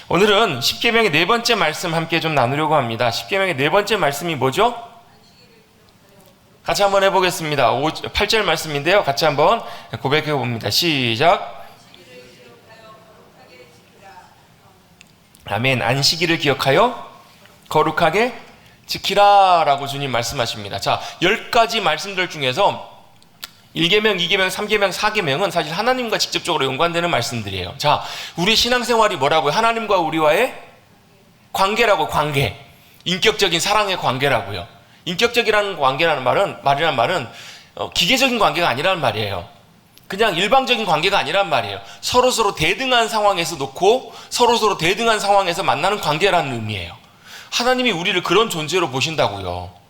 오늘은 십계명의 네 번째 말씀 함께 좀 나누려고 합니다. 십계명의 네 번째 말씀이 뭐죠? 같이 한번 해보겠습니다. 8절 말씀인데요. 같이 한번 고백해 봅니다. 시작. 아멘. 안식일을 기억하여 거룩하게 지키라 라고 주님 말씀하십니다. 자, 10가지 말씀들 중에서 1계명, 2계명, 3계명, 4계명은 사실 하나님과 직접적으로 연관되는 말씀들이에요. 자, 우리 신앙생활이 뭐라고요? 하나님과 우리와의 관계라고, 관계. 인격적인 사랑의 관계라고요. 인격적이라는 관계라는 말은 기계적인 관계가 아니라는 말이에요. 그냥 일방적인 관계가 아니란 말이에요. 서로서로 대등한 상황에서 놓고 서로서로 대등한 상황에서 만나는 관계라는 의미예요. 하나님이 우리를 그런 존재로 보신다고요.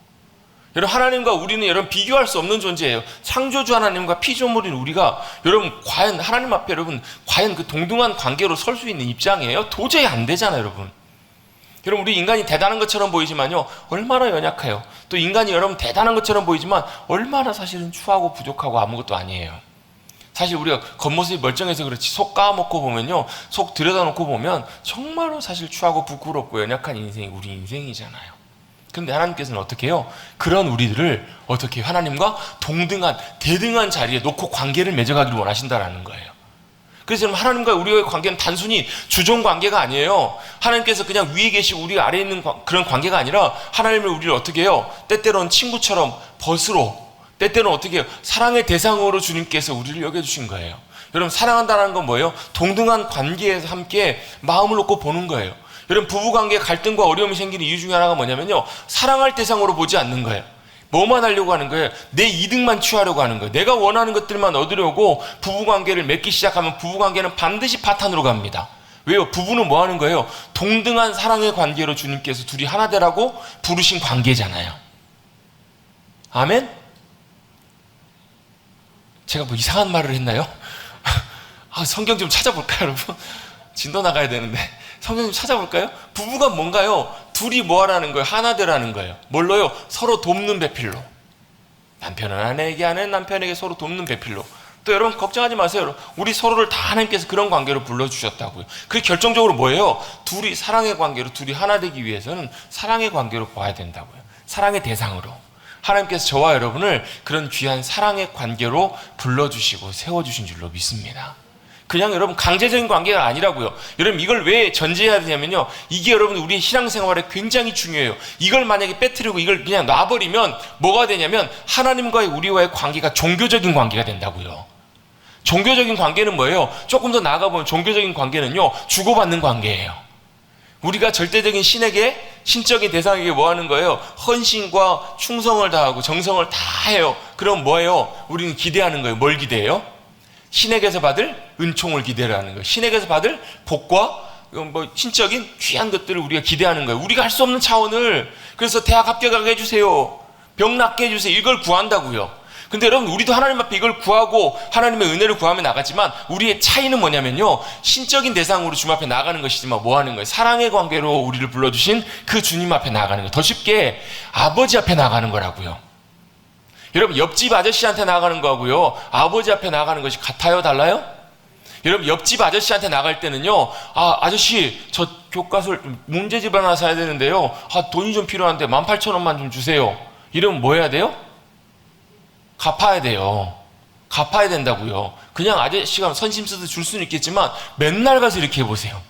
여러분, 하나님과 우리는 여러분 비교할 수 없는 존재예요. 창조주 하나님과 피조물인 우리가 여러분 과연 하나님 앞에 여러분 과연 그 동등한 관계로 설 수 있는 입장이에요? 도저히 안 되잖아요, 여러분. 여러분, 우리 인간이 대단한 것처럼 보이지만요, 얼마나 연약해요. 또 인간이 여러분 대단한 것처럼 보이지만 얼마나 사실은 추하고 부족하고 아무것도 아니에요. 사실 우리가 겉모습이 멀쩡해서 그렇지 속 까먹고 보면요, 속 들여다놓고 보면 정말로 사실 추하고 부끄럽고 연약한 인생이 우리 인생이잖아요. 그런데 하나님께서는 어떻게 해요? 그런 우리들을 어떻게 해요? 하나님과 동등한 대등한 자리에 놓고 관계를 맺어가기를 원하신다라는 거예요. 그래서 하나님과 우리의 관계는 단순히 주종 관계가 아니에요. 하나님께서 그냥 위에 계시고 우리가 아래에 있는 그런 관계가 아니라 하나님을 우리를 어떻게 해요? 때때로는 친구처럼 벗으로, 때때로는 어떻게 해요? 사랑의 대상으로 주님께서 우리를 여겨주신 거예요. 여러분, 사랑한다는 건 뭐예요? 동등한 관계에서 함께 마음을 놓고 보는 거예요. 여러분, 부부관계에 갈등과 어려움이 생기는 이유 중에 하나가 뭐냐면요, 사랑할 대상으로 보지 않는 거예요. 뭐만 하려고 하는 거예요? 내 이득만 취하려고 하는 거예요. 내가 원하는 것들만 얻으려고 부부관계를 맺기 시작하면 부부관계는 반드시 파탄으로 갑니다. 왜요? 부부는 뭐 하는 거예요? 동등한 사랑의 관계로 주님께서 둘이 하나 되라고 부르신 관계잖아요. 아멘? 제가 뭐 이상한 말을 했나요? 성경 좀 찾아볼까요, 여러분? 진도 나가야 되는데 성경 좀 찾아볼까요? 부부가 뭔가요? 둘이 뭐 하라는 거예요? 하나 되라는 거예요. 뭘로요? 서로 돕는 배필로. 남편은 아내에게, 아내는 남편에게 서로 돕는 배필로. 또 여러분 걱정하지 마세요. 우리 서로를 다 하나님께서 그런 관계로 불러주셨다고요. 그게 결정적으로 뭐예요? 둘이 사랑의 관계로, 둘이 하나 되기 위해서는 사랑의 관계로 봐야 된다고요. 사랑의 대상으로. 하나님께서 저와 여러분을 그런 귀한 사랑의 관계로 불러주시고 세워주신 줄로 믿습니다. 그냥 여러분 강제적인 관계가 아니라고요. 여러분, 이걸 왜 전제해야 되냐면요, 이게 여러분 우리의 신앙생활에 굉장히 중요해요. 이걸 만약에 빼뜨리고 이걸 그냥 놔버리면 뭐가 되냐면 하나님과의 우리와의 관계가 종교적인 관계가 된다고요. 종교적인 관계는 뭐예요? 조금 더 나아가보면 종교적인 관계는요, 주고받는 관계예요. 우리가 절대적인 신에게, 신적인 대상에게 뭐 하는 거예요? 헌신과 충성을 다하고 정성을 다 해요. 그럼 뭐예요? 우리는 기대하는 거예요. 뭘 기대해요? 신에게서 받을 은총을 기대하는 거예요. 신에게서 받을 복과 신적인 귀한 것들을 우리가 기대하는 거예요. 우리가 할 수 없는 차원을, 그래서 대학 합격하게 해주세요, 병 낫게 해주세요, 이걸 구한다고요. 근데 여러분, 우리도 하나님 앞에 이걸 구하고 하나님의 은혜를 구하며 나가지만 우리의 차이는 뭐냐면요, 신적인 대상으로 주님 앞에 나가는 것이지만 뭐 하는 거예요? 사랑의 관계로 우리를 불러주신 그 주님 앞에 나가는 거예요. 더 쉽게 아버지 앞에 나가는 거라고요. 여러분, 옆집 아저씨한테 나가는 거하고요, 아버지 앞에 나가는 것이 같아요? 달라요? 여러분, 옆집 아저씨한테 나갈 때는요, 아저씨, 저 교과서 문제집 하나 사야 되는데요, 돈이 좀 필요한데 18,000원만 좀 주세요. 이러면 뭐 해야 돼요? 갚아야 돼요. 갚아야 된다고요. 그냥 아저씨가 선심 써서 줄 수는 있겠지만 맨날 가서 이렇게 해보세요.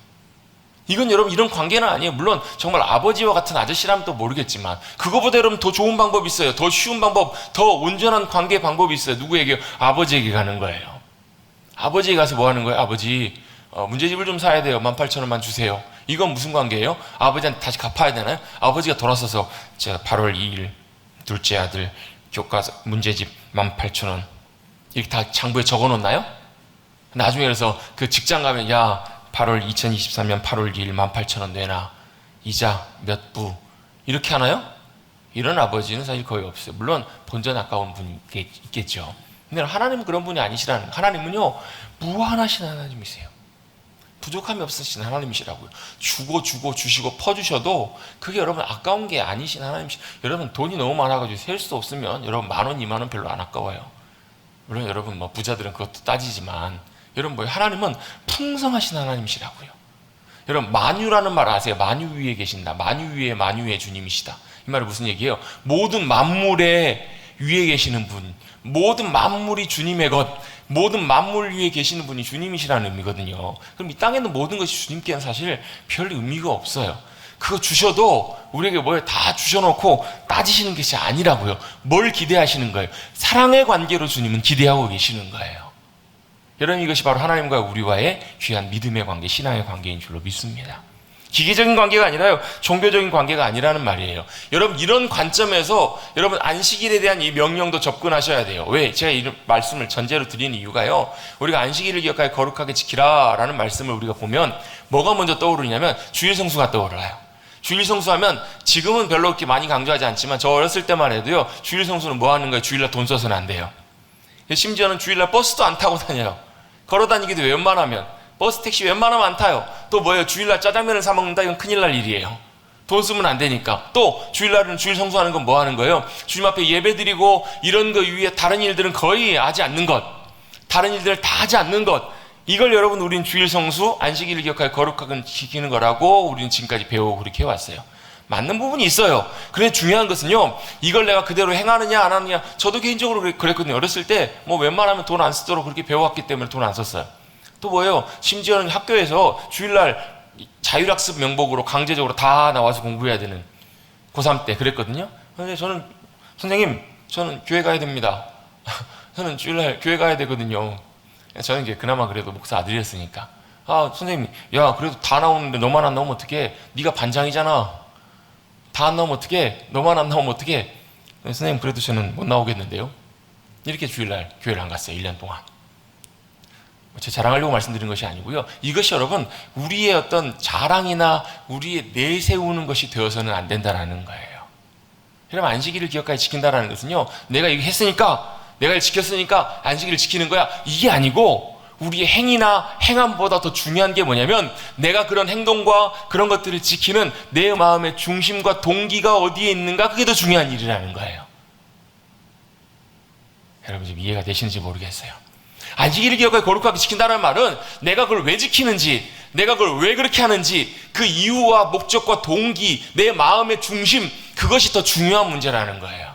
이건 여러분 이런 관계는 아니에요. 물론 정말 아버지와 같은 아저씨라면 또 모르겠지만 그거보다 여러분 더 좋은 방법이 있어요. 더 쉬운 방법, 더 온전한 관계 방법이 있어요. 누구에게? 아버지에게 가는 거예요. 아버지에게 가서 뭐 하는 거예요? 아버지, 문제집을 좀 사야 돼요. 18,000원만 주세요. 이건 무슨 관계예요? 아버지한테 다시 갚아야 되나요? 아버지가 돌아서서 제가 8월 2일 둘째 아들 교과서 문제집 18,000원 이렇게 다 장부에 적어놓나요? 나중에 그래서 그 직장 가면 2023년 8월 2일 18,000원 내놔, 이자 몇 부, 이렇게 하나요? 이런 아버지는 사실 거의 없어요. 물론 본전 아까운 분이 있겠죠. 근데 하나님은 그런 분이 아니시라는, 하나님은요 무한하신 하나님이세요. 부족함이 없으신 하나님이시라고요. 주시고 퍼주셔도 그게 여러분 아까운 게 아니신 하나님이시. 여러분, 돈이 너무 많아가지고 셀 수 없으면 여러분 10,000원, 20,000원 별로 안 아까워요. 물론 여러분 부자들은 그것도 따지지만 여러분 하나님은 풍성하신 하나님이시라고요. 여러분 만유라는 말 아세요? 만유 위에 계신다. 만유 위에 만유의 주님이시다. 이 말은 무슨 얘기예요? 모든 만물의 위에 계시는 분, 모든 만물이 주님의 것, 모든 만물 위에 계시는 분이 주님이시라는 의미거든요. 그럼 이 땅에 있는 모든 것이 주님께는 사실 별 의미가 없어요. 그거 주셔도 우리에게 뭘 다 주셔놓고 따지시는 것이 아니라고요. 뭘 기대하시는 거예요? 사랑의 관계로 주님은 기대하고 계시는 거예요. 여러분, 이것이 바로 하나님과 우리와의 귀한 믿음의 관계, 신앙의 관계인 줄로 믿습니다. 기계적인 관계가 아니라요, 종교적인 관계가 아니라는 말이에요. 여러분, 이런 관점에서 여러분 안식일에 대한 이 명령도 접근하셔야 돼요. 왜? 제가 이 말씀을 전제로 드리는 이유가요, 우리가 안식일을 기억하여 거룩하게 지키라 라는 말씀을 우리가 보면 뭐가 먼저 떠오르냐면 주일 성수가 떠오르요. 주일 성수하면 지금은 별로 그렇게 많이 강조하지 않지만 저 어렸을 때만 해도요, 주일 성수는 뭐 하는 거예요? 주일날 돈 써서는 안 돼요. 심지어는 주일날 버스도 안 타고 다녀요. 걸어 다니기도 웬만하면, 버스 택시 웬만하면 안 타요. 또 뭐예요? 주일날 짜장면을 사 먹는다? 이건 큰일 날 일이에요. 돈 쓰면 안 되니까. 또 주일날은 주일 성수하는 건 뭐 하는 거예요? 주님 앞에 예배 드리고 이런 거 위에 다른 일들은 거의 하지 않는 것, 다른 일들을 다 하지 않는 것, 이걸 여러분 우리는 주일 성수, 안식일을 기억하여 거룩하게 지키는 거라고 우리는 지금까지 배우고 그렇게 해왔어요. 맞는 부분이 있어요. 그런데 중요한 것은요, 이걸 내가 그대로 행하느냐 안 하느냐. 저도 개인적으로 그랬거든요. 어렸을 때 뭐 웬만하면 돈 안 쓰도록 그렇게 배워왔기 때문에 돈 안 썼어요. 또 뭐예요? 심지어는 학교에서 주일날 자율학습 명목으로 강제적으로 다 나와서 공부해야 되는 고3 때 그랬거든요. 근데 저는, 선생님, 저는 교회 가야 됩니다. 저는 주일날 교회 가야 되거든요. 저는 이제 그나마 그래도 목사 아들이었으니까, 아, 선생님, 야, 그래도 다 나오는데 너만 안 나오면 어떡해? 네가 반장이잖아. 다 안 나오면 어떡해? 너만 안 나오면 어떡해? 선생님, 그래도 저는 못 나오겠는데요. 이렇게 주일날 교회를 안 갔어요. 1년 동안. 제 자랑하려고 말씀드린 것이 아니고요, 이것이 여러분 우리의 어떤 자랑이나 우리의 내세우는 것이 되어서는 안 된다는 거예요. 여러분, 안식일을 기억하여 지킨다는 것은요, 내가 이거 했으니까, 내가 이걸 지켰으니까 안식일을 지키는 거야, 이게 아니고 우리의 행위나 행함보다 더 중요한 게 뭐냐면, 내가 그런 행동과 그런 것들을 지키는 내 마음의 중심과 동기가 어디에 있는가, 그게 더 중요한 일이라는 거예요. 여러분 지금 이해가 되시는지 모르겠어요. 안식일을 기억하여 거룩하게 지킨다는 말은 내가 그걸 왜 지키는지, 내가 그걸 왜 그렇게 하는지, 그 이유와 목적과 동기, 내 마음의 중심, 그것이 더 중요한 문제라는 거예요.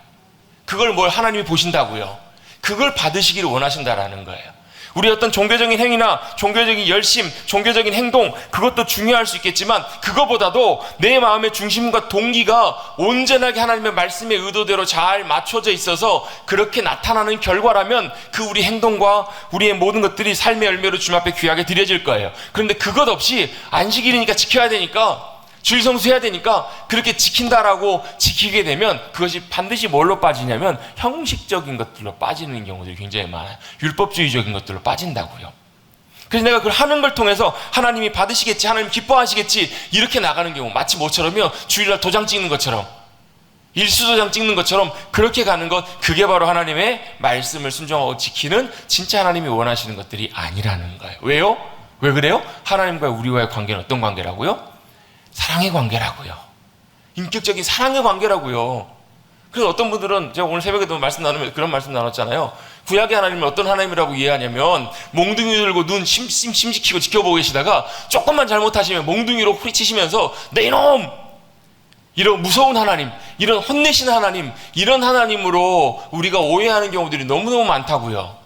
그걸 뭘 하나님이 보신다고요? 그걸 받으시기를 원하신다라는 거예요. 우리 어떤 종교적인 행위나 종교적인 열심, 종교적인 행동, 그것도 중요할 수 있겠지만 그거보다도 내 마음의 중심과 동기가 온전하게 하나님의 말씀의 의도대로 잘 맞춰져 있어서 그렇게 나타나는 결과라면 그 우리 행동과 우리의 모든 것들이 삶의 열매로 주님 앞에 귀하게 드려질 거예요. 그런데 그것 없이 안식일이니까 지켜야 되니까, 주일 성수해야 되니까 그렇게 지킨다라고 지키게 되면 그것이 반드시 뭘로 빠지냐면 형식적인 것들로 빠지는 경우들이 굉장히 많아요. 율법주의적인 것들로 빠진다고요. 그래서 내가 그걸 하는 걸 통해서 하나님이 받으시겠지, 하나님 기뻐하시겠지, 이렇게 나가는 경우, 마치 뭐처럼요, 주일날 도장 찍는 것처럼, 일수도장 찍는 것처럼 그렇게 가는 것, 그게 바로 하나님의 말씀을 순종하고 지키는 진짜 하나님이 원하시는 것들이 아니라는 거예요. 왜요? 왜 그래요? 하나님과 우리와의 관계는 어떤 관계라고요? 사랑의 관계라고요. 인격적인 사랑의 관계라고요. 그래서 어떤 분들은, 제가 오늘 새벽에도 말씀 나누면 그런 말씀 나눴잖아요. 구약의 하나님을 어떤 하나님이라고 이해하냐면, 몽둥이 들고 눈 심지키고 지켜보고 계시다가 조금만 잘못하시면 몽둥이로 후리치시면서 내 이놈! 이런 무서운 하나님, 이런 혼내시는 하나님, 이런 하나님으로 우리가 오해하는 경우들이 너무너무 많다고요.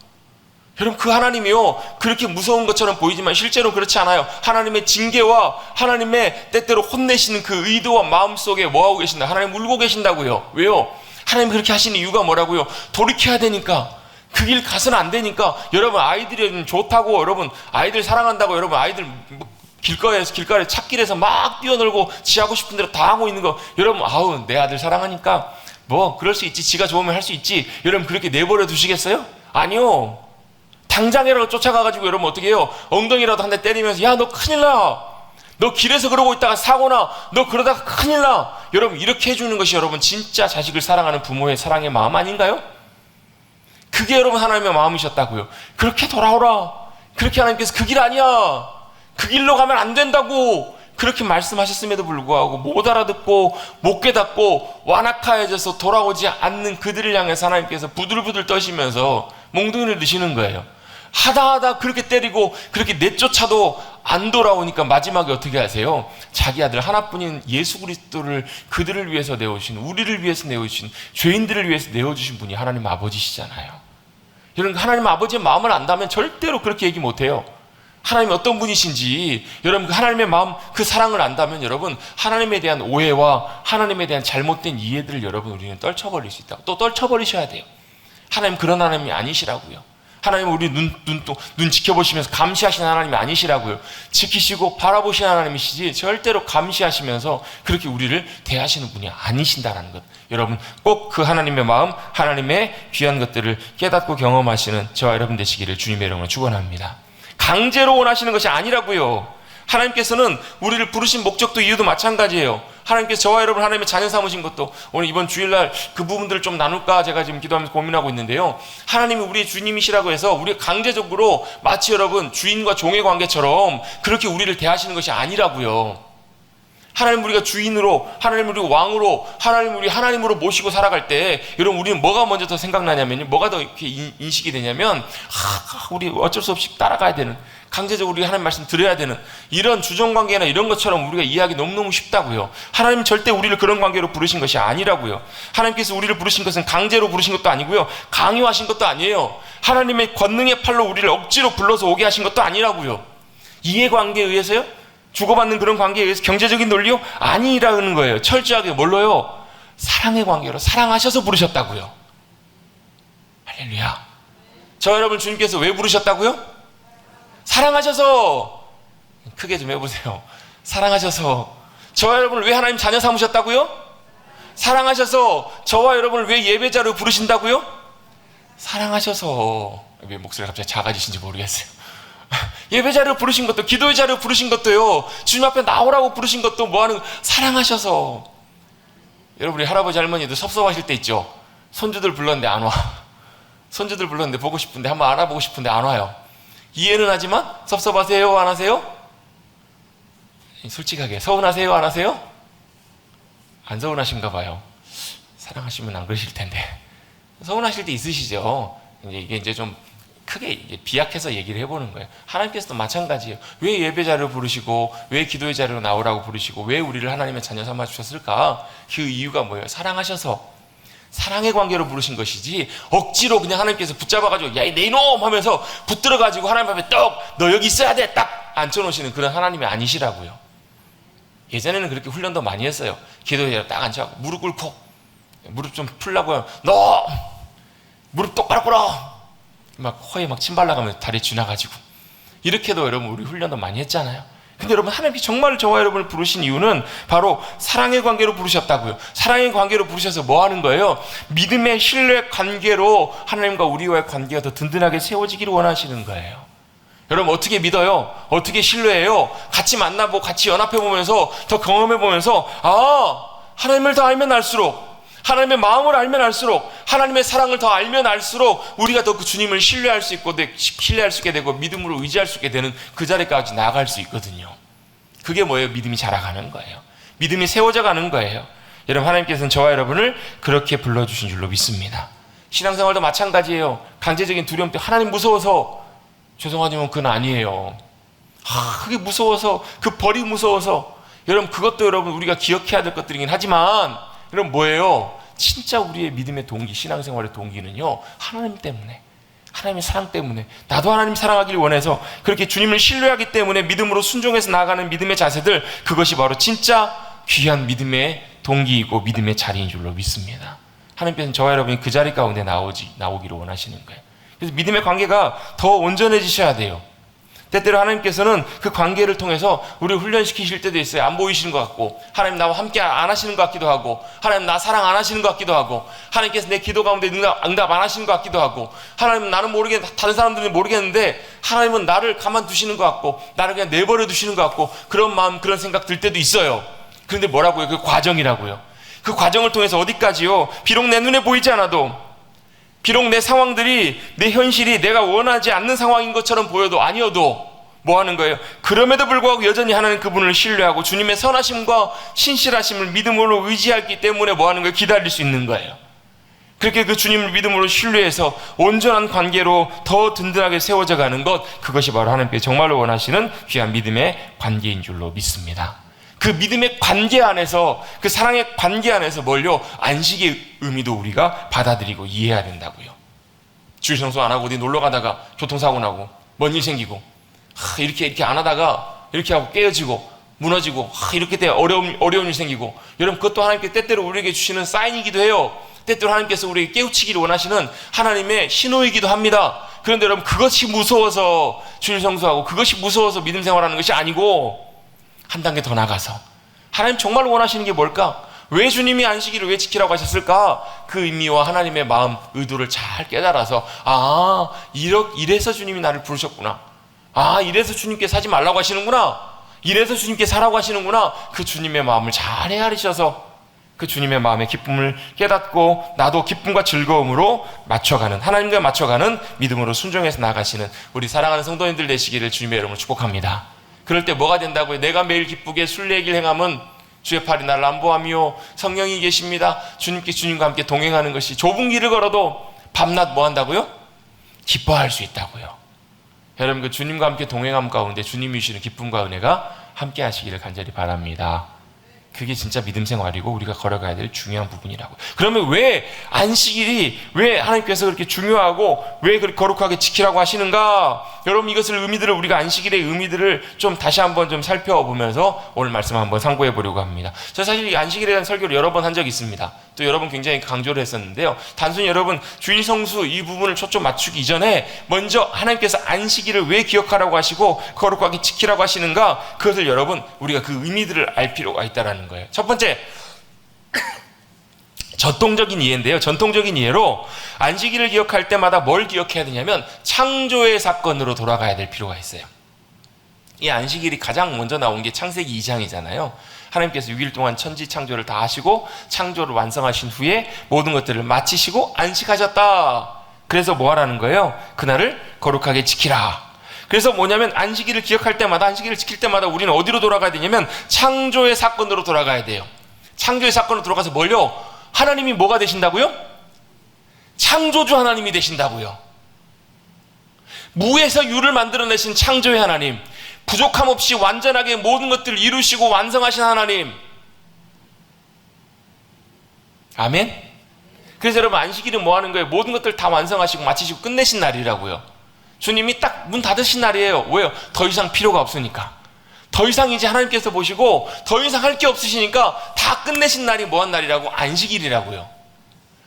여러분, 그 하나님이요, 그렇게 무서운 것처럼 보이지만 실제로 그렇지 않아요. 하나님의 징계와 하나님의 때때로 혼내시는 그 의도와 마음속에 뭐하고 계신다? 하나님 울고 계신다고요. 왜요? 하나님 그렇게 하시는 이유가 뭐라고요? 돌이켜야 되니까. 그 길 가서는 안 되니까. 여러분, 아이들이 좋다고, 여러분 아이들 사랑한다고, 여러분 아이들 길가에 찾길에서 막 뛰어놀고 지 하고 싶은 대로 다 하고 있는 거, 여러분, 아우, 내 아들 사랑하니까 뭐 그럴 수 있지, 지가 좋으면 할 수 있지, 여러분 그렇게 내버려 두시겠어요? 아니요. 당장이라도 쫓아가가지고 여러분 어떻게 해요? 엉덩이라도 한 대 때리면서, 야, 너 큰일 나, 너 길에서 그러고 있다가 사고나, 너 그러다가 큰일 나. 여러분, 이렇게 해주는 것이 여러분 진짜 자식을 사랑하는 부모의 사랑의 마음 아닌가요? 그게 여러분 하나님의 마음이셨다고요. 그렇게 돌아오라, 그렇게 하나님께서 그 길 아니야, 그 길로 가면 안 된다고 그렇게 말씀하셨음에도 불구하고 못 알아듣고 못 깨닫고 완악하여져서 돌아오지 않는 그들을 향해서 하나님께서 부들부들 떠시면서 몽둥이를 드시는 거예요. 하다 그렇게 때리고 그렇게 내쫓아도 안 돌아오니까 마지막에 어떻게 하세요? 자기 아들 하나뿐인 예수 그리스도를 그들을 위해서 내어주신, 우리를 위해서 내어주신, 죄인들을 위해서 내어주신 분이 하나님 아버지시잖아요. 여러분, 하나님 아버지의 마음을 안다면 절대로 그렇게 얘기 못해요. 하나님이 어떤 분이신지, 여러분 그 하나님의 마음, 그 사랑을 안다면 여러분 하나님에 대한 오해와 하나님에 대한 잘못된 이해들을 여러분 우리는 떨쳐버릴 수 있다고. 또 떨쳐버리셔야 돼요. 하나님 그런 하나님이 아니시라고요. 하나님은 우리 눈 지켜보시면서 감시하시는 하나님이 아니시라고요. 지키시고 바라보시는 하나님이시지 절대로 감시하시면서 그렇게 우리를 대하시는 분이 아니신다라는 것. 여러분 꼭 그 하나님의 마음, 하나님의 귀한 것들을 깨닫고 경험하시는 저와 여러분 되시기를 주님의 이름으로 축원합니다. 강제로 원하시는 것이 아니라고요. 하나님께서는 우리를 부르신 목적도 이유도 마찬가지예요. 하나님께서 저와 여러분 하나님의 자녀 삼으신 것도, 오늘 이번 주일날 그 부분들을 좀 나눌까 제가 지금 기도하면서 고민하고 있는데요. 하나님이 우리의 주님이시라고 해서 우리가 강제적으로 마치 여러분 주인과 종의 관계처럼 그렇게 우리를 대하시는 것이 아니라고요. 하나님 우리가 주인으로, 하나님 우리 왕으로, 하나님 우리 하나님으로 모시고 살아갈 때 여러분 우리는 뭐가 먼저 더 생각나냐면요, 뭐가 더 이렇게 인식이 되냐면 우리 어쩔 수 없이 따라가야 되는, 강제적으로 우리 하나님 말씀 드려야 되는 이런 주종관계나 이런 것처럼 우리가 이해하기 너무너무 쉽다고요. 하나님 절대 우리를 그런 관계로 부르신 것이 아니라고요. 하나님께서 우리를 부르신 것은 강제로 부르신 것도 아니고요, 강요하신 것도 아니에요. 하나님의 권능의 팔로 우리를 억지로 불러서 오게 하신 것도 아니라고요. 이해관계에 의해서요? 주고받는 그런 관계에 의해서, 경제적인 논리요? 아니라는 거예요. 철저하게 뭘로요? 사랑의 관계로, 사랑하셔서 부르셨다고요. 할렐루야. 저 여러분 주님께서 왜 부르셨다고요? 사랑하셔서. 크게 좀 해보세요. 사랑하셔서. 저와 여러분을 왜 하나님 자녀 삼으셨다고요? 사랑하셔서. 저와 여러분을 왜 예배자로 부르신다고요? 사랑하셔서. 왜 목소리가 갑자기 작아지신지 모르겠어요. 예배자료 부르신 것도, 기도의 자료 부르신 것도요, 주님 앞에 나오라고 부르신 것도 뭐하는, 사랑하셔서. 여러분 우리 할아버지 할머니도 섭섭하실 때 있죠. 손주들 불렀는데 안 와. 손주들 불렀는데 보고 싶은데, 한번 알아보고 싶은데 안 와요. 이해는 하지만 섭섭하세요? 안 하세요? 솔직하게 서운하세요? 안 하세요? 안 서운하신가 봐요. 사랑하시면 안 그러실 텐데. 서운하실 때 있으시죠. 이게 이제 좀 크게 비약해서 얘기를 해보는 거예요. 하나님께서도 마찬가지예요. 왜 예배자를 부르시고, 왜 기도의 자리로 나오라고 부르시고, 왜 우리를 하나님의 자녀 삼아 주셨을까? 그 이유가 뭐예요? 사랑하셔서, 사랑의 관계로 부르신 것이지, 억지로 그냥 하나님께서 붙잡아가지고 야, 내 이놈 하면서 붙들어가지고 하나님 앞에 너 여기 있어야 돼 딱 앉혀놓으시는 그런 하나님이 아니시라고요. 예전에는 그렇게 훈련도 많이 했어요. 기도의 자리에 딱 앉혀갖고 무릎 꿇고, 무릎 좀 풀라고 하면 너 무릎 똑바로 꿇어, 막 코에 막 침 발라가면서 다리 지나가지고, 이렇게도 여러분 우리 훈련도 많이 했잖아요. 근데 여러분 하나님이 정말 저와 여러분을 부르신 이유는 바로 사랑의 관계로 부르셨다고요. 사랑의 관계로 부르셔서 뭐 하는 거예요? 믿음의 신뢰 관계로 하나님과 우리와의 관계가 더 든든하게 세워지기를 원하시는 거예요. 여러분 어떻게 믿어요? 어떻게 신뢰해요? 같이 만나보고 같이 연합해보면서 더 경험해보면서, 하나님을 더 알면 알수록, 하나님의 마음을 알면 알수록, 하나님의 사랑을 더 알면 알수록 우리가 더 그 주님을 신뢰할 수 있고, 신뢰할 수 있게 되고 믿음으로 의지할 수 있게 되는 그 자리까지 나아갈 수 있거든요. 그게 뭐예요? 믿음이 자라가는 거예요. 믿음이 세워져 가는 거예요. 여러분 하나님께서는 저와 여러분을 그렇게 불러주신 줄로 믿습니다. 신앙생활도 마찬가지예요. 강제적인 두려움 때문에 하나님 무서워서, 죄송하지만 그건 아니에요. 그게 무서워서, 그 벌이 무서워서. 여러분 그것도 여러분 우리가 기억해야 될 것들이긴 하지만, 여러분 뭐예요? 진짜 우리의 믿음의 동기, 신앙생활의 동기는요, 하나님 때문에, 하나님의 사랑 때문에, 나도 하나님 사랑하기를 원해서 그렇게 주님을 신뢰하기 때문에 믿음으로 순종해서 나아가는 믿음의 자세들, 그것이 바로 진짜 귀한 믿음의 동기이고 믿음의 자리인 줄로 믿습니다. 하나님께서는 저와 여러분이 그 자리 가운데 나오기를 원하시는 거예요. 그래서 믿음의 관계가 더 온전해지셔야 돼요. 때때로 하나님께서는 그 관계를 통해서 우리를 훈련시키실 때도 있어요. 안 보이시는 것 같고, 하나님 나와 함께 안 하시는 것 같기도 하고, 하나님 나 사랑 안 하시는 것 같기도 하고, 하나님께서 내 기도 가운데 응답 안 하시는 것 같기도 하고, 하나님은 나는 모르겠는데, 다른 사람들은 모르겠는데 하나님은 나를 가만두시는 것 같고, 나를 그냥 내버려 두시는 것 같고, 그런 마음, 그런 생각 들 때도 있어요. 그런데 뭐라고요? 그 과정이라고요. 그 과정을 통해서 어디까지요? 비록 내 눈에 보이지 않아도, 비록 내 상황들이, 내 현실이 내가 원하지 않는 상황인 것처럼 보여도, 아니어도 뭐 하는 거예요? 그럼에도 불구하고 여전히 하나님 그분을 신뢰하고 주님의 선하심과 신실하심을 믿음으로 의지하기 때문에 뭐 하는 거예요? 기다릴 수 있는 거예요. 그렇게 그 주님을 믿음으로 신뢰해서 온전한 관계로 더 든든하게 세워져 가는 것, 그것이 바로 하나님께서 정말로 원하시는 귀한 믿음의 관계인 줄로 믿습니다. 그 믿음의 관계 안에서, 그 사랑의 관계 안에서 뭘요? 안식의 의미도 우리가 받아들이고 이해해야 된다고요. 주일 성수 안 하고 어디 놀러 가다가 교통사고 나고 뭔 일 생기고 이렇게 안 하다가 이렇게 하고 깨어지고 무너지고 이렇게 돼 어려운 일 생기고, 여러분 그것도 하나님께 때때로 우리에게 주시는 사인이기도 해요. 때때로 하나님께서 우리에게 깨우치기를 원하시는 하나님의 신호이기도 합니다. 그런데 여러분 그것이 무서워서 주일 성수하고 그것이 무서워서 믿음 생활하는 것이 아니고, 한 단계 더 나가서 하나님 정말 원하시는 게 뭘까? 왜 주님이 안식일을 왜 지키라고 하셨을까? 그 의미와 하나님의 마음, 의도를 잘 깨달아서 이래서 주님이 나를 부르셨구나. 이래서 주님께서 하지 말라고 하시는구나. 이래서 주님께서 하라고 하시는구나. 그 주님의 마음을 잘 헤아리셔서 그 주님의 마음의 기쁨을 깨닫고 나도 기쁨과 즐거움으로 맞춰가는, 하나님과 맞춰가는 믿음으로 순종해서 나가시는 우리 사랑하는 성도님들 되시기를 주님의 이름으로 축복합니다. 그럴 때 뭐가 된다고요? 내가 매일 기쁘게 순례의 길 행함은 주의 팔이 나를 안보하며 성령이 계십니다. 주님과 함께 동행하는 것이, 좁은 길을 걸어도 밤낮 뭐 한다고요? 기뻐할 수 있다고요. 여러분 그 주님과 함께 동행함 가운데 주님이 주시는 기쁨과 은혜가 함께 하시기를 간절히 바랍니다. 그게 진짜 믿음 생활이고 우리가 걸어가야 될 중요한 부분이라고. 그러면 왜 안식일이 왜 하나님께서 그렇게 중요하고 왜 그렇게 거룩하게 지키라고 하시는가? 여러분 이것을 의미들을, 우리가 안식일의 의미들을 좀 다시 한번 좀 살펴보면서 오늘 말씀 한번 참고해 보려고 합니다. 저 사실 이 안식일에 대한 설교를 여러 번 한 적이 있습니다. 또 여러 번 굉장히 강조를 했었는데요. 단순히 여러분 주일 성수 이 부분을 초점 맞추기 이전에 먼저 하나님께서 안식일을 왜 기억하라고 하시고 거룩하게 지키라고 하시는가? 그것을 여러분 우리가 그 의미들을 알 필요가 있다라는 거예요. 첫 번째, 전통적인 이해인데요. 전통적인 이해로 안식일을 기억할 때마다 뭘 기억해야 되냐면 창조의 사건으로 돌아가야 될 필요가 있어요. 이 안식일이 가장 먼저 나온 게 창세기 2장이잖아요. 하나님께서 6일 동안 천지 창조를 다 하시고 창조를 완성하신 후에 모든 것들을 마치시고 안식하셨다. 그래서 뭐 하라는 거예요? 그날을 거룩하게 지키라. 그래서 뭐냐면 안식일을 기억할 때마다, 안식일을 지킬 때마다 우리는 어디로 돌아가야 되냐면 창조의 사건으로 돌아가야 돼요. 창조의 사건으로 돌아가서 뭘요? 하나님이 뭐가 되신다고요? 창조주 하나님이 되신다고요. 무에서 유를 만들어내신 창조의 하나님, 부족함 없이 완전하게 모든 것들을 이루시고 완성하신 하나님. 아멘? 그래서 여러분 안식일은 뭐 하는 거예요? 모든 것들 다 완성하시고 마치시고 끝내신 날이라고요. 주님이 딱 문 닫으신 날이에요. 왜요? 더 이상 필요가 없으니까. 더 이상 이제 하나님께서 보시고 더 이상 할 게 없으시니까 다 끝내신 날이 뭐한 날이라고? 안식일이라고요.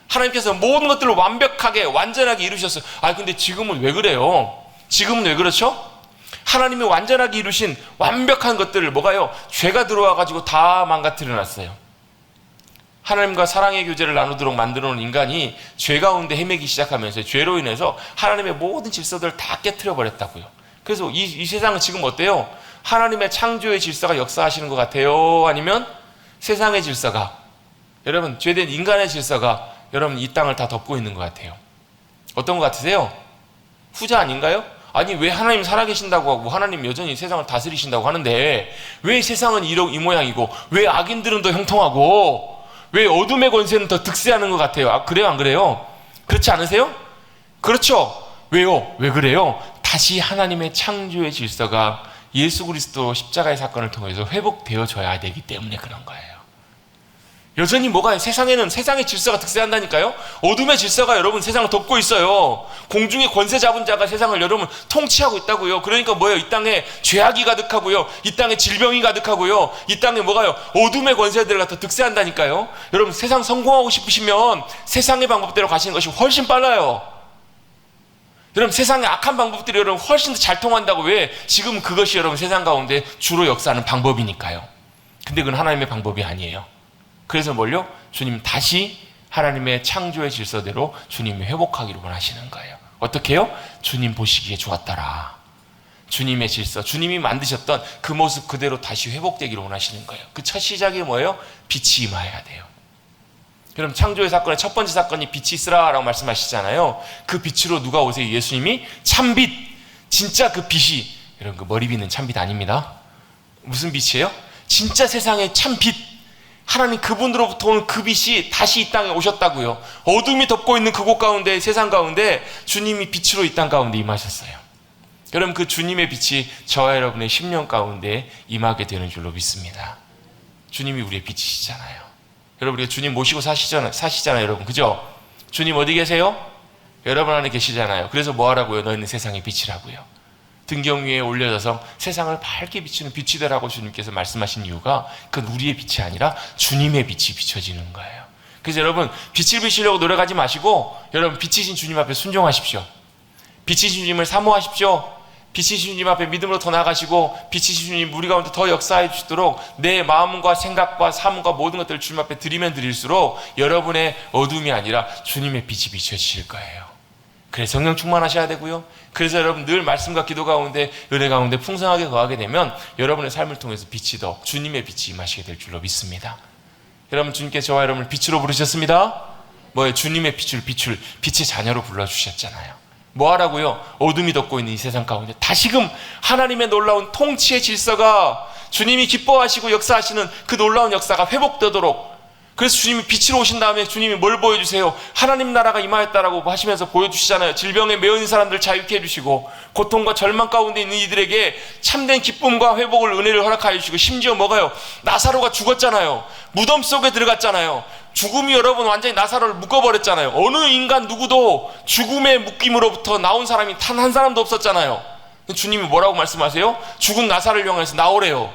하나님께서 모든 것들을 완벽하게 완전하게 이루셨어요. 근데 지금은 왜 그래요? 지금은 왜 그렇죠? 하나님이 완전하게 이루신 완벽한 것들을 뭐가요? 죄가 들어와가지고 다 망가뜨려놨어요. 하나님과 사랑의 교제를 나누도록 만들어놓은 인간이 죄 가운데 헤매기 시작하면서 죄로 인해서 하나님의 모든 질서들을 다 깨트려버렸다고요. 그래서 이 세상은 지금 어때요? 하나님의 창조의 질서가 역사하시는 것 같아요? 아니면 세상의 질서가, 여러분 죄된 인간의 질서가 여러분 이 땅을 다 덮고 있는 것 같아요. 어떤 것 같으세요? 후자 아닌가요? 아니 왜 하나님 살아계신다고 하고 하나님 여전히 세상을 다스리신다고 하는데 왜 세상은 이 모양이고 왜 악인들은 더 형통하고 왜 어둠의 권세는 더 득세하는 것 같아요? 그래요 안 그래요? 그렇지 않으세요? 그렇죠. 왜요? 왜 그래요? 다시 하나님의 창조의 질서가 예수 그리스도 십자가의 사건을 통해서 회복되어져야 되기 때문에 그런 거예요. 여전히 뭐가, 세상에는 세상의 질서가 득세한다니까요. 어둠의 질서가 여러분 세상을 덮고 있어요. 공중의 권세 잡은 자가 세상을 여러분 통치하고 있다고요. 그러니까 뭐예요? 이 땅에 죄악이 가득하고요, 이 땅에 질병이 가득하고요, 이 땅에 뭐가요? 어둠의 권세들을 갖다 득세한다니까요. 여러분 세상 성공하고 싶으시면 세상의 방법대로 가시는 것이 훨씬 빨라요. 여러분 세상의 악한 방법들이 여러분 훨씬 더 잘 통한다고. 왜? 지금 그것이 여러분 세상 가운데 주로 역사하는 방법이니까요. 근데 그건 하나님의 방법이 아니에요. 그래서 뭘요? 주님 다시 하나님의 창조의 질서대로 주님이 회복하기를 원하시는 거예요. 어떻게 해요? 주님 보시기에 좋았더라. 주님의 질서, 주님이 만드셨던 그 모습 그대로 다시 회복되기를 원하시는 거예요. 그 첫 시작이 뭐예요? 빛이 임하여야 돼요. 여러분 창조의 사건의 첫 번째 사건이 빛이 있으라 라고 말씀하시잖아요. 그 빛으로 누가 오세요? 예수님이 참빛, 진짜 그 빛이, 여러분 그 머리 빛은 참빛 아닙니다. 무슨 빛이에요? 진짜 세상의 참빛, 하나님 그분으로부터 오는 그 빛이 다시 이 땅에 오셨다고요. 어둠이 덮고 있는 그곳 가운데, 세상 가운데 주님이 빛으로 이 땅 가운데 임하셨어요. 여러분, 그 주님의 빛이 저와 여러분의 10년 가운데 임하게 되는 줄로 믿습니다. 주님이 우리의 빛이시잖아요. 여러분, 우리가 주님 모시고 사시잖아요, 여러분. 그죠? 주님 어디 계세요? 여러분 안에 계시잖아요. 그래서 뭐 하라고요? 너희는 세상의 빛이라고요. 등경 위에 올려져서 세상을 밝게 비추는 빛이 되라고 주님께서 말씀하신 이유가 그건 우리의 빛이 아니라 주님의 빛이 비춰지는 거예요. 그래서 여러분, 빛을 비추려고 노력하지 마시고 여러분, 빛이신 주님 앞에 순종하십시오. 빛이신 주님을 사모하십시오. 빛이신 주님 앞에 믿음으로 더 나아가시고 빛이신 주님 우리 가운데 더 역사해 주시도록 내 마음과 생각과 삶과 모든 것들을 주님 앞에 드리면 드릴수록 여러분의 어둠이 아니라 주님의 빛이 비춰지실 거예요. 그래서 성령 충만하셔야 되고요. 그래서 여러분 늘 말씀과 기도 가운데 은혜 가운데 풍성하게 거하게 되면 여러분의 삶을 통해서 빛이 더 주님의 빛이 임하시게 될 줄로 믿습니다. 여러분, 주님께서 저와 여러분을 빛으로 부르셨습니다. 뭐예요? 주님의 빛을 비출 빛의 자녀로 불러주셨잖아요. 뭐 하라고요? 어둠이 덮고 있는 이 세상 가운데 다시금 하나님의 놀라운 통치의 질서가 주님이 기뻐하시고 역사하시는 그 놀라운 역사가 회복되도록, 그래서 주님이 빛으로 오신 다음에 주님이 뭘 보여주세요? 하나님 나라가 임하였다라고 하시면서 보여주시잖아요. 질병에 매여 있는 사람들을 자유케 해주시고 고통과 절망 가운데 있는 이들에게 참된 기쁨과 회복을 은혜를 허락하여 주시고, 심지어 뭐가요? 나사로가 죽었잖아요. 무덤 속에 들어갔잖아요. 죽음이 여러분 완전히 나사로를 묶어버렸잖아요. 어느 인간 누구도 죽음의 묶임으로부터 나온 사람이 단 한 사람도 없었잖아요. 주님이 뭐라고 말씀하세요? 죽은 나사로를 향해서 나오래요.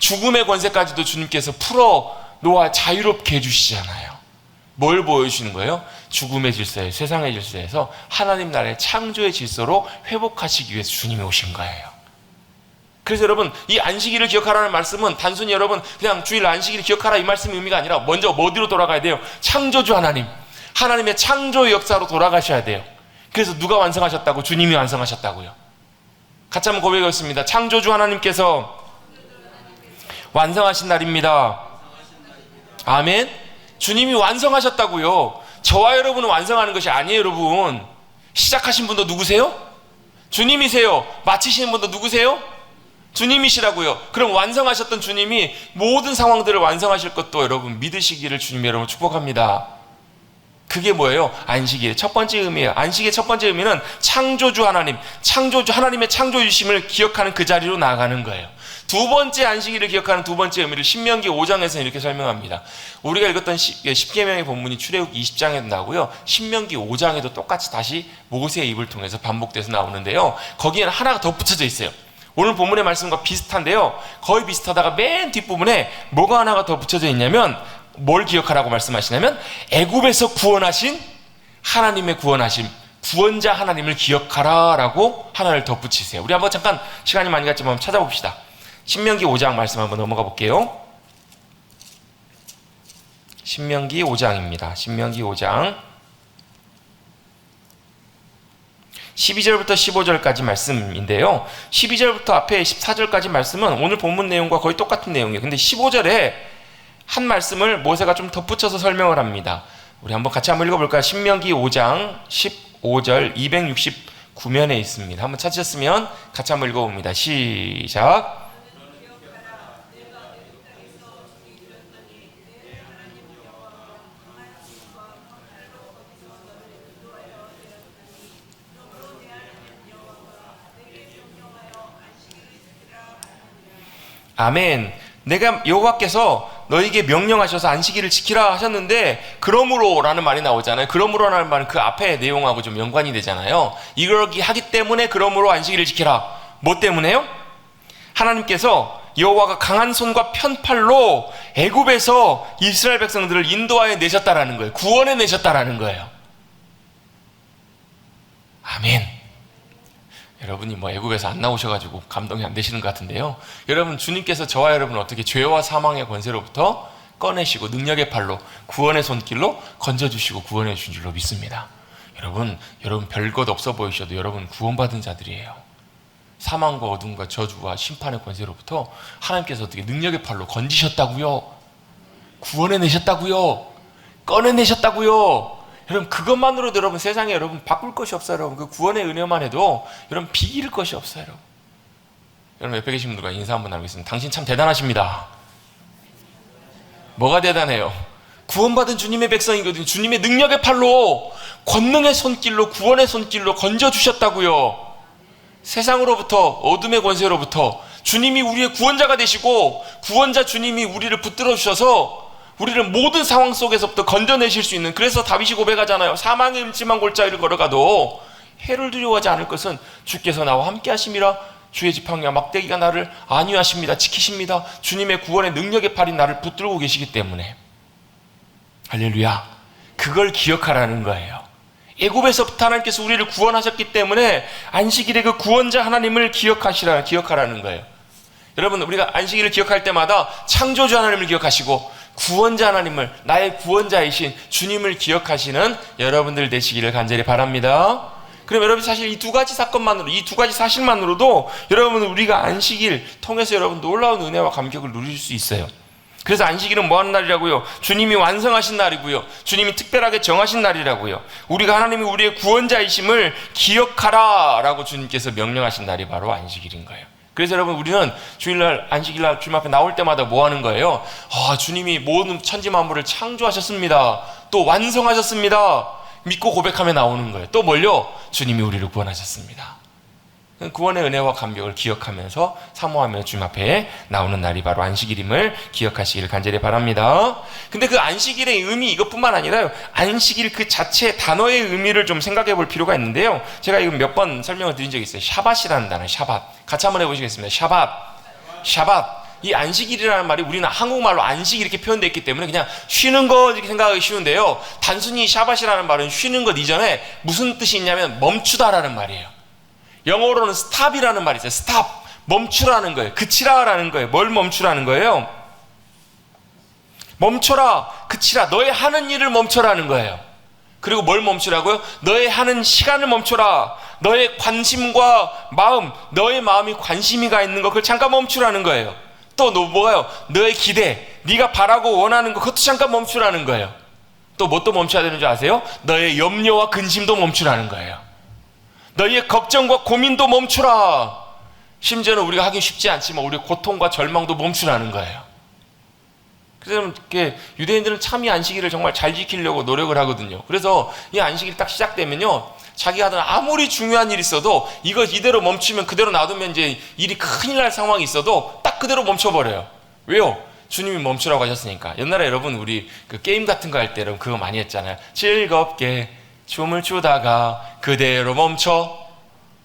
죽음의 권세까지도 주님께서 풀어 놓아 자유롭게 해주시잖아요. 뭘 보여주시는 거예요? 죽음의 질서에, 세상의 질서에서 하나님 나라의 창조의 질서로 회복하시기 위해서 주님이 오신 거예요. 그래서 여러분, 이 안식일을 기억하라는 말씀은 단순히 여러분 그냥 주일 안식일을 기억하라 이 말씀의 의미가 아니라 먼저 어디로 돌아가야 돼요? 창조주 하나님, 하나님의 창조의 역사로 돌아가셔야 돼요. 그래서 누가 완성하셨다고? 주님이 완성하셨다고요. 같이 한번 고백하겠습니다. 창조주 하나님께서 완성하신 날입니다. 아멘. 주님이 완성하셨다고요. 저와 여러분은 완성하는 것이 아니에요. 여러분, 시작하신 분도 누구세요? 주님이세요. 마치시는 분도 누구세요? 주님이시라고요. 그럼 완성하셨던 주님이 모든 상황들을 완성하실 것도 여러분 믿으시기를 주님 여러분 축복합니다. 그게 뭐예요? 안식일의 첫 번째 의미예요. 안식의 첫 번째 의미는 창조주 하나님, 창조주 하나님의 창조주심을 기억하는 그 자리로 나아가는 거예요. 두 번째 안식일을 기억하는 두 번째 의미를 신명기 5장에서 이렇게 설명합니다. 우리가 읽었던 십계명의 본문이 출애굽기 20장에도 나오고요. 신명기 5장에도 똑같이 다시 모세의 입을 통해서 반복돼서 나오는데요. 거기에는 하나가 덧붙여져 있어요. 오늘 본문의 말씀과 비슷한데요. 거의 비슷하다가 맨 뒷부분에 뭐가 하나가 더 붙여져 있냐면 뭘 기억하라고 말씀하시냐면 애굽에서 구원하신 하나님의 구원하심, 구원자 하나님을 기억하라 라고 하나를 덧붙이세요. 우리 한번 잠깐 시간이 많이 갔지만 한번 찾아봅시다. 신명기 5장 말씀 한번 넘어가 볼게요. 신명기 5장입니다. 신명기 5장 12절부터 15절까지 말씀인데요. 12절부터 앞에 14절까지 말씀은 오늘 본문 내용과 거의 똑같은 내용이에요. 근데 15절에 한 말씀을 모세가 좀 덧붙여서 설명을 합니다. 우리 한번 같이 한번 읽어볼까요? 신명기 5장 15절 269면에 있습니다. 한번 찾으셨으면 같이 한번 읽어봅니다. 시작. 아멘. 내가 여호와께서 너에게 명령하셔서 안식일을 지키라 하셨는데 그러므로 라는 말이 나오잖아요. 그러므로 라는 말은 그 앞에 내용하고 좀 연관이 되잖아요. 이러기 하기 때문에 그러므로 안식일을 지키라. 뭐 때문에요? 하나님께서 여호와가 강한 손과 편팔로 애굽에서 이스라엘 백성들을 인도하여 내셨다라는 거예요. 구원해 내셨다라는 거예요. 아멘. 여러분이 뭐 애굽에서 안 나오셔가지고 감동이 안 되시는 것 같은데요. 여러분, 주님께서 저와 여러분을 어떻게 죄와 사망의 권세로부터 꺼내시고 능력의 팔로 구원의 손길로 건져주시고 구원해 주신 줄로 믿습니다. 여러분 별것 없어 보이셔도 여러분 구원받은 자들이에요. 사망과 어둠과 저주와 심판의 권세로부터 하나님께서 어떻게 능력의 팔로 건지셨다고요. 구원해 내셨다고요. 꺼내내셨다고요. 여러분, 그것만으로도 여러분 세상에 여러분 바꿀 것이 없어요. 여러분, 그 구원의 은혜만 해도 여러분 비길 것이 없어요. 여러분 옆에 계신 분들과 인사 한번 나누겠습니다. 당신 참 대단하십니다. 뭐가 대단해요? 구원받은 주님의 백성이거든요. 주님의 능력의 팔로, 권능의 손길로, 구원의 손길로 건져주셨다고요. 세상으로부터, 어둠의 권세로부터 주님이 우리의 구원자가 되시고, 구원자 주님이 우리를 붙들어 주셔서 우리를 모든 상황 속에서부터 건져내실 수 있는, 그래서 다윗이 고백하잖아요. 사망의 음침한 골짜기를 걸어가도 해를 두려워하지 않을 것은 주께서 나와 함께 하심이라. 주의 지팡이와 막대기가 나를 안위하십니다. 지키십니다. 주님의 구원의 능력의 팔이 나를 붙들고 계시기 때문에. 할렐루야. 그걸 기억하라는 거예요. 애굽에서부터 하나님께서 우리를 구원하셨기 때문에 안식일의 그 구원자 하나님을 기억하라는 거예요. 여러분, 우리가 안식일을 기억할 때마다 창조주 하나님을 기억하시고 구원자 하나님을, 나의 구원자이신 주님을 기억하시는 여러분들 되시기를 간절히 바랍니다. 그럼 여러분, 사실 이 두 가지 사건만으로, 이 두 가지 사실만으로도 여러분, 우리가 안식일 통해서 여러분 놀라운 은혜와 감격을 누릴 수 있어요. 그래서 안식일은 뭐 하는 날이라고요? 주님이 완성하신 날이고요. 주님이 특별하게 정하신 날이라고요. 우리가 하나님이 우리의 구원자이심을 기억하라 라고 주님께서 명령하신 날이 바로 안식일인 거예요. 그래서 여러분, 우리는 주일날, 안식일날 주님 앞에 나올 때마다 뭐 하는 거예요? 주님이 모든 천지 만물을 창조하셨습니다. 또 완성하셨습니다. 믿고 고백하며 나오는 거예요. 또 뭘요? 주님이 우리를 구원하셨습니다. 구원의 은혜와 감격을 기억하면서 사모하며 주님 앞에 나오는 날이 바로 안식일임을 기억하시기를 간절히 바랍니다. 근데 그 안식일의 의미, 이것뿐만 아니라요, 안식일 그 자체 단어의 의미를 좀 생각해 볼 필요가 있는데요, 제가 이거 몇 번 설명을 드린 적이 있어요. 샤밧이라는 단어, 샤밧. 같이 한번 해보시겠습니다. 샤밧. 이 안식일이라는 말이 우리는 한국말로 안식 이렇게 표현되어 있기 때문에 그냥 쉬는 거 이렇게 생각하기 쉬운데요, 단순히 샤밧이라는 말은 쉬는 것 이전에 무슨 뜻이 있냐면 멈추다라는 말이에요. 영어로는 stop이라는 말이 있어요. stop, 멈추라는 거예요. 그치라라는 거예요. 뭘 멈추라는 거예요? 멈춰라, 그치라, 너의 하는 일을 멈춰라는 거예요. 그리고 뭘 멈추라고요? 너의 하는 시간을 멈춰라. 너의 관심과 마음, 너의 마음이 관심이 가 있는 거, 그걸 잠깐 멈추라는 거예요. 또 뭐가요? 너의 기대, 네가 바라고 원하는 거, 그것도 잠깐 멈추라는 거예요. 또 뭐 또 멈춰야 되는 줄 아세요? 너의 염려와 근심도 멈추라는 거예요. 너희의 걱정과 고민도 멈추라. 심지어는 우리가 하기 쉽지 않지만 우리의 고통과 절망도 멈추라는 거예요. 그래서 이렇게 유대인들은 참 이 안식일을 정말 잘 지키려고 노력을 하거든요. 그래서 이 안식일 딱 시작되면요, 자기가 하던 아무리 중요한 일이 있어도 이거 이대로 멈추면, 그대로 놔두면 이제 일이 큰일 날 상황이 있어도 딱 그대로 멈춰버려요. 왜요? 주님이 멈추라고 하셨으니까. 옛날에 여러분, 우리 그 게임 같은 거 할 때 여러분 그거 많이 했잖아요. 즐겁게 춤을 추다가 그대로 멈춰라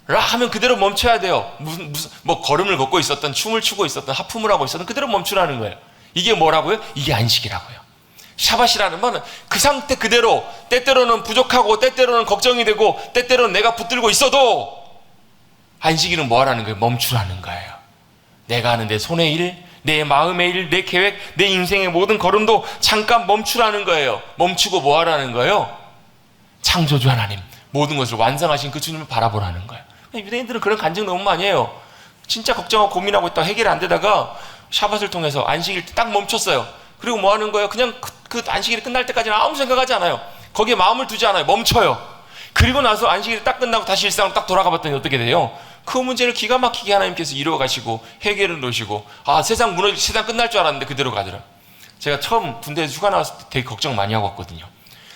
하면 그대로 멈춰야 돼요. 무슨 뭐 걸음을 걷고 있었던, 춤을 추고 있었던, 하품을 하고 있었던, 그대로 멈추라는 거예요. 이게 뭐라고요? 이게 안식이라고요. 샤밧이라는 말은 그 상태 그대로, 때때로는 부족하고 때때로는 걱정이 되고 때때로는 내가 붙들고 있어도 안식일은 뭐 하라는 거예요? 멈추라는 거예요. 내가 하는 내 손의 일, 내 마음의 일, 내 계획, 내 인생의 모든 걸음도 잠깐 멈추라는 거예요. 멈추고 뭐 하라는 거예요? 창조주 하나님, 모든 것을 완성하신 그 주님을 바라보라는 거예요. 유대인들은 그런 간증 너무 많이 해요. 진짜 걱정하고 고민하고 있다가 해결이 안 되다가 샤밧을 통해서 안식일 때 딱 멈췄어요. 그리고 뭐 하는 거예요? 그냥 그 안식일이 끝날 때까지는 아무 생각하지 않아요. 거기에 마음을 두지 않아요. 멈춰요. 그리고 나서 안식일이 딱 끝나고 다시 일상으로 딱 돌아가 봤더니 어떻게 돼요? 그 문제를 기가 막히게 하나님께서 이루어 가시고 해결을 놓으시고, 세상 무너지고 세상 끝날 줄 알았는데 그대로 가더라. 제가 처음 군대에서 휴가 나왔을 때 되게 걱정 많이 하고 왔거든요.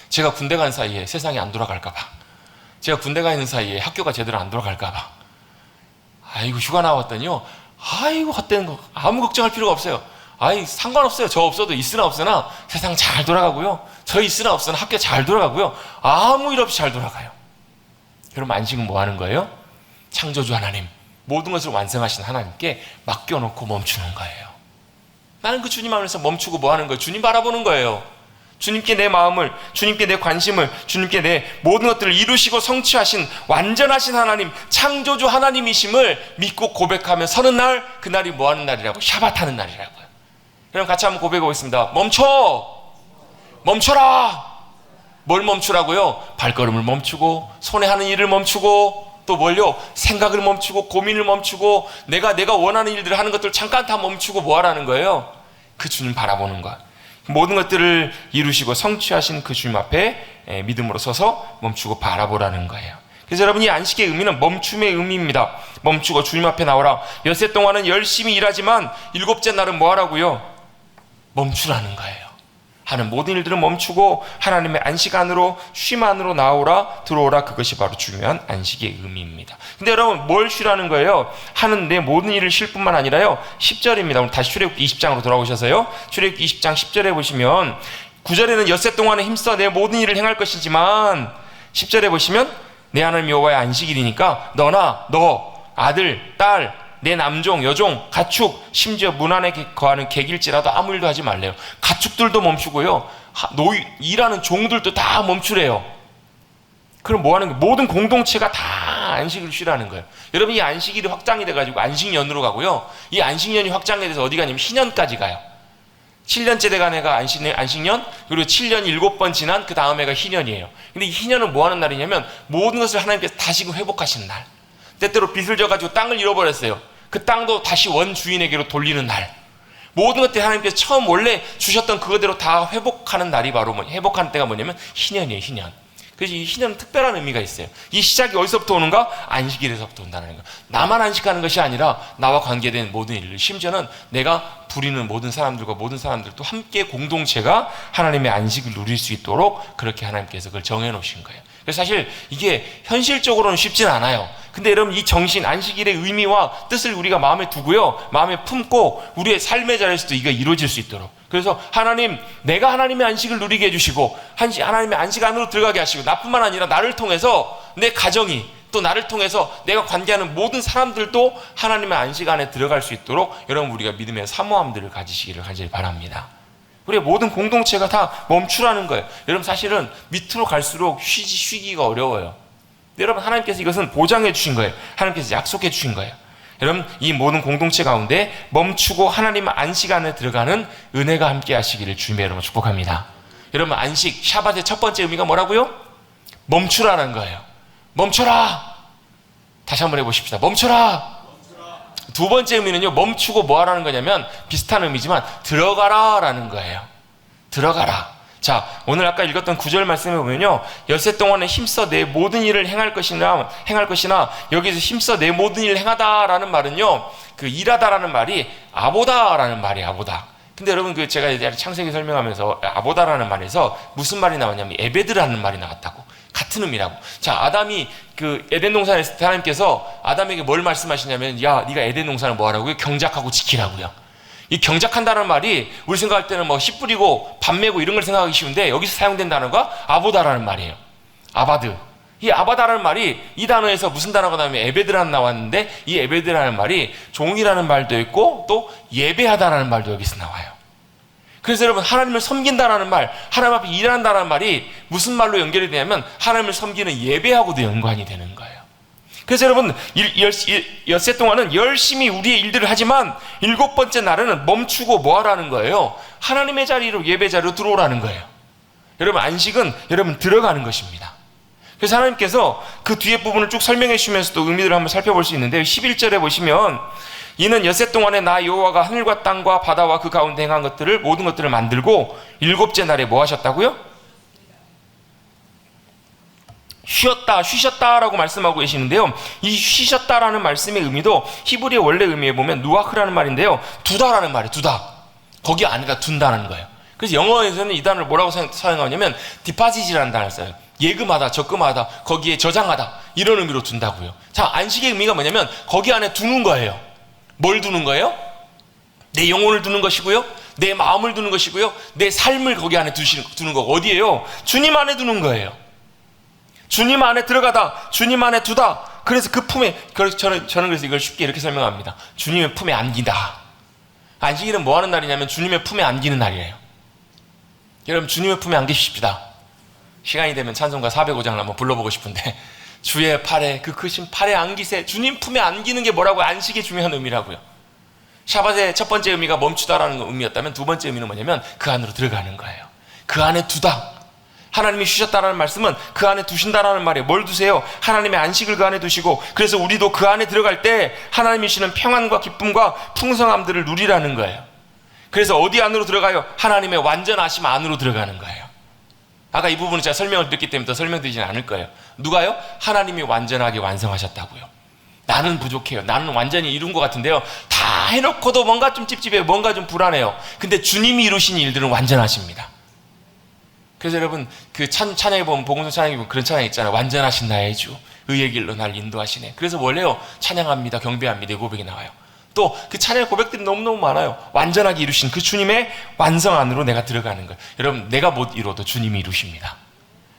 제가 군대 간 사이에 세상이 안 돌아갈까 봐, 제가 군대 가 있는 사이에 학교가 제대로 안 돌아갈까 봐, 아이고 휴가 나왔더니요, 아이고 헛되는 거 아무 걱정할 필요가 없어요. 상관없어요. 저 없어도 있으나 없으나 세상 잘 돌아가고요, 저 있으나 없으나 학교 잘 돌아가고요, 아무 일 없이 잘 돌아가요. 그럼 안식은 뭐 하는 거예요? 창조주 하나님, 모든 것을 완성하신 하나님께 맡겨놓고 멈추는 거예요. 나는 그 주님 안에서 멈추고 뭐 하는 거예요? 주님 바라보는 거예요. 주님께 내 마음을, 주님께 내 관심을, 주님께 내 모든 것들을 이루시고 성취하신 완전하신 하나님, 창조주 하나님이심을 믿고 고백하며 서는 날, 그날이 뭐 하는 날이라고? 샤밧 하는 날이라고요. 그럼 같이 한번 고백해 보겠습니다. 멈춰라. 뭘 멈추라고요? 발걸음을 멈추고, 손에 하는 일을 멈추고, 또 뭘요? 생각을 멈추고, 고민을 멈추고, 내가 원하는 일들을 하는 것들을 잠깐 다 멈추고 뭐 하라는 거예요? 그 주님 바라보는 거야. 모든 것들을 이루시고 성취하신 그 주님 앞에 믿음으로 서서 멈추고 바라보라는 거예요. 그래서 여러분, 이 안식의 의미는 멈춤의 의미입니다. 멈추고 주님 앞에 나오라. 엿새 동안은 열심히 일하지만 일곱째 날은 뭐 하라고요? 멈추라는 거예요. 하는 모든 일들을 멈추고 하나님의 안식 안으로 쉼 안으로 나오라 들어오라. 그것이 바로 중요한 안식의 의미입니다. 근데 여러분 뭘 쉬라는 거예요? 하는 내 모든 일을 쉴 뿐만 아니라요. 10절입니다. 오늘 다시 출애굽기 20장으로 돌아오셔서요. 출애굽기 20장 10절에 보시면 9절에는 엿새 동안에 힘써 내 모든 일을 행할 것이지만 10절에 보시면 내 하나님 여호와의 안식일이니까 너나 너 아들 딸 내 남종, 여종, 가축, 심지어 문 안에 거하는 객일지라도 아무 일도 하지 말래요. 가축들도 멈추고요. 일하는 종들도 다 멈추래요. 그럼 뭐 하는 거예요? 모든 공동체가 다 안식을 쉬라는 거예요. 여러분 이 안식일이 확장이 돼가지고 안식년으로 가고요. 이 안식년이 확장이 돼서 어디 가냐면 희년까지 가요. 7년째 돼간 애가 안식년, 그리고 7년 7번 지난 그 다음 애가 희년이에요. 근데 이 희년은 뭐 하는 날이냐면 모든 것을 하나님께서 다시금 회복하시는 날. 때때로 빚을 져가지고 땅을 잃어버렸어요. 그 땅도 다시 원주인에게로 돌리는 날. 모든 것들이 하나님께서 처음 원래 주셨던 그거대로 다 회복하는 날이 바로 회복하는 때가 뭐냐면 희년이에요. 희년. 그래서 이 희년은 특별한 의미가 있어요. 이 시작이 어디서부터 오는가? 안식일에서부터 온다는 거예요. 나만 안식하는 것이 아니라 나와 관계된 모든 일을, 심지어는 내가 부리는 모든 사람들과 모든 사람들도 함께 공동체가 하나님의 안식을 누릴 수 있도록 그렇게 하나님께서 그걸 정해놓으신 거예요. 그래서 사실 이게 현실적으로는 쉽진 않아요. 근데 여러분 이 정신, 안식일의 의미와 뜻을 우리가 마음에 두고요, 마음에 품고 우리의 삶의 자리에서도 이거 이루어질 수 있도록. 그래서 하나님, 내가 하나님의 안식을 누리게 해주시고 하나님의 안식 안으로 들어가게 하시고, 나뿐만 아니라 나를 통해서 내 가정이, 또 나를 통해서 내가 관계하는 모든 사람들도 하나님의 안식 안에 들어갈 수 있도록 여러분 우리가 믿음의 사모함들을 가지시기를 간절히 바랍니다. 우리의 모든 공동체가 다 멈추라는 거예요. 여러분 사실은 밑으로 갈수록 쉬기가 어려워요. 여러분 하나님께서 이것은 보장해 주신 거예요. 하나님께서 약속해 주신 거예요. 여러분 이 모든 공동체 가운데 멈추고 하나님의 안식 안에 들어가는 은혜가 함께 하시기를 주님의 이름으로 축복합니다. 여러분 안식, 샤밧의 첫 번째 의미가 뭐라고요? 멈추라는 거예요. 멈춰라. 다시 한번 해보십시다. 멈춰라. 두 번째 의미는요, 멈추고 뭐 하라는 거냐면 비슷한 의미지만 들어가라 라는 거예요. 들어가라. 자, 오늘 아까 읽었던 9절 말씀에 보면요, 엿새 동안에 힘써 내 모든 일을 행할 것이나 여기서 힘써 내 모든 일을 행하다라는 말은요, 그 일하다라는 말이 아보다라는 말이에요. 아보다. 근데 여러분 그 제가 이제 창세기 설명하면서 아보다라는 말에서 무슨 말이 나왔냐면 에베드라는 말이 나왔다고. 같은 의미라고. 자, 아담이 그 에덴 동산에 있을 때 하나님께서 아담에게 뭘 말씀하시냐면, 야, 네가 에덴 동산을 뭐 하라고요? 경작하고 지키라고요. 이 경작한다는 말이 우리 생각할 때는 뭐 씨 뿌리고 밥 메고 이런 걸 생각하기 쉬운데, 여기서 사용된 단어가 아보다라는 말이에요. 아바드. 이 아바다라는 말이 이 단어에서 무슨 단어가 나오면 에베드라는 나왔는데, 이 에베드라는 말이 종이라는 말도 있고 또 예배하다라는 말도 여기서 나와요. 그래서 여러분 하나님을 섬긴다라는 말, 하나님 앞에 일한다라는 말이 무슨 말로 연결이 되냐면 하나님을 섬기는 예배하고도 연관이 되는 거예요. 그래서 여러분 엿새 동안은 열심히 우리의 일들을 하지만 일곱 번째 날에는 멈추고 뭐 하라는 거예요? 하나님의 자리로, 예배 자리로 들어오라는 거예요. 여러분 안식은 여러분 들어가는 것입니다. 그래서 하나님께서 그 뒤에 부분을 쭉 설명해 주시면서도 의미들을 한번 살펴볼 수 있는데, 11절에 보시면 이는 엿새 동안에 나 여호와가 하늘과 땅과 바다와 그 가운데 행한 것들을, 모든 것들을 만들고 일곱째 날에 뭐 하셨다고요? 쉬셨다라고 말씀하고 계시는데요, 이 쉬셨다라는 말씀의 의미도 히브리의 원래 의미에 보면 누아흐라는 말인데요, 두다라는 말이에요. 두다. 거기 안에다 둔다는 거예요. 그래서 영어에서는 이 단어를 뭐라고 사용하냐면 디파짓이라는 단어를 써요. 예금하다, 적금하다, 거기에 저장하다, 이런 의미로 둔다고요. 자, 안식의 의미가 뭐냐면 거기 안에 두는 거예요. 뭘 두는 거예요? 내 영혼을 두는 것이고요, 내 마음을 두는 것이고요, 내 삶을 거기 안에 두는 거. 어디에요? 주님 안에 두는 거예요. 주님 안에 들어가다, 주님 안에 두다. 그래서 그 품에, 저는 그래서 이걸 쉽게 이렇게 설명합니다. 주님의 품에 안기다. 안식일은 뭐 하는 날이냐면 주님의 품에 안기는 날이에요. 여러분 주님의 품에 안기십시다. 시간이 되면 찬송가 405장을 한번 불러보고 싶은데, 주의 팔에, 그 크신 팔에 안기세. 주님 품에 안기는 게 뭐라고요? 안식의 중요한 의미라고요. 샤밧의 첫 번째 의미가 멈추다라는 의미였다면, 두 번째 의미는 뭐냐면 그 안으로 들어가는 거예요. 그 안에 두다. 하나님이 쉬셨다라는 말씀은 그 안에 두신다라는 말이에요. 뭘 두세요? 하나님의 안식을 그 안에 두시고, 그래서 우리도 그 안에 들어갈 때 하나님이 주시는 평안과 기쁨과 풍성함들을 누리라는 거예요. 그래서 어디 안으로 들어가요? 하나님의 완전하심 안으로 들어가는 거예요. 아까 이 부분은 제가 설명을 드렸기 때문에 더 설명드리지는 않을 거예요. 누가요? 하나님이 완전하게 완성하셨다고요. 나는 부족해요. 나는 완전히 이룬 것 같은데요, 다 해놓고도 뭔가 좀 찝찝해요. 뭔가 좀 불안해요. 근데 주님이 이루신 일들은 완전하십니다. 그래서 여러분 그 찬양에 보면 복음성 찬양에 보면 그런 찬양 있잖아요. 완전하신 나의 주 의의 길로 날 인도하시네. 그래서 원래요 찬양합니다 경배합니다 이 고백이 나와요. 또 그 찬양의 고백들이 너무너무 많아요. 완전하게 이루신 그 주님의 완성 안으로 내가 들어가는 거예요. 여러분 내가 못 이뤄도 주님이 이루십니다.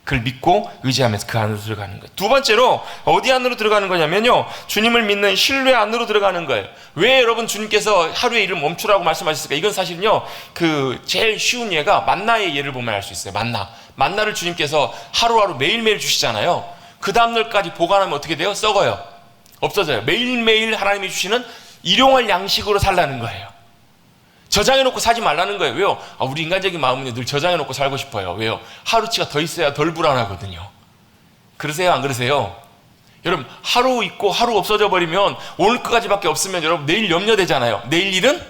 그걸 믿고 의지하면서 그 안으로 들어가는 거예요. 두 번째로 어디 안으로 들어가는 거냐면요, 주님을 믿는 신뢰 안으로 들어가는 거예요. 왜 여러분 주님께서 하루의 일을 멈추라고 말씀하셨을까? 이건 사실은요 그 제일 쉬운 예가 만나의 예를 보면 알 수 있어요. 만나를 주님께서 하루하루 매일매일 주시잖아요. 그 다음날까지 보관하면 어떻게 돼요? 썩어요. 없어져요. 매일매일 하나님이 주시는 일용할 양식으로 살라는 거예요. 저장해놓고 사지 말라는 거예요. 왜요? 우리 인간적인 마음은 늘 저장해놓고 살고 싶어요. 왜요? 하루치가 더 있어야 덜 불안하거든요. 그러세요? 안 그러세요? 여러분 하루 있고 하루 없어져 버리면 오늘 것까지밖에 없으면 여러분 내일 염려되잖아요. 내일 일은?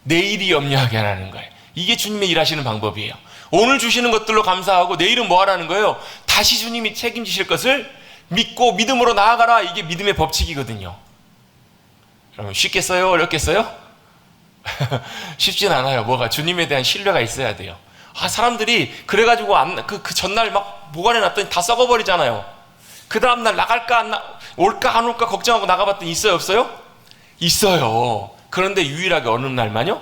내일이 염려하게 하라는 거예요. 이게 주님의 일하시는 방법이에요. 오늘 주시는 것들로 감사하고 내일은 뭐 하라는 거예요? 다시 주님이 책임지실 것을 믿고 믿음으로 나아가라. 이게 믿음의 법칙이거든요. 여러분 쉽겠어요? 어렵겠어요? 쉽진 않아요. 뭐가? 주님에 대한 신뢰가 있어야 돼요. 사람들이 그래가지고 그 전날 막 보관해놨더니 다 썩어버리잖아요. 그 다음날 나갈까 올까 안 올까 걱정하고 나가봤더니 있어요 없어요? 있어요. 그런데 유일하게 어느 날만요?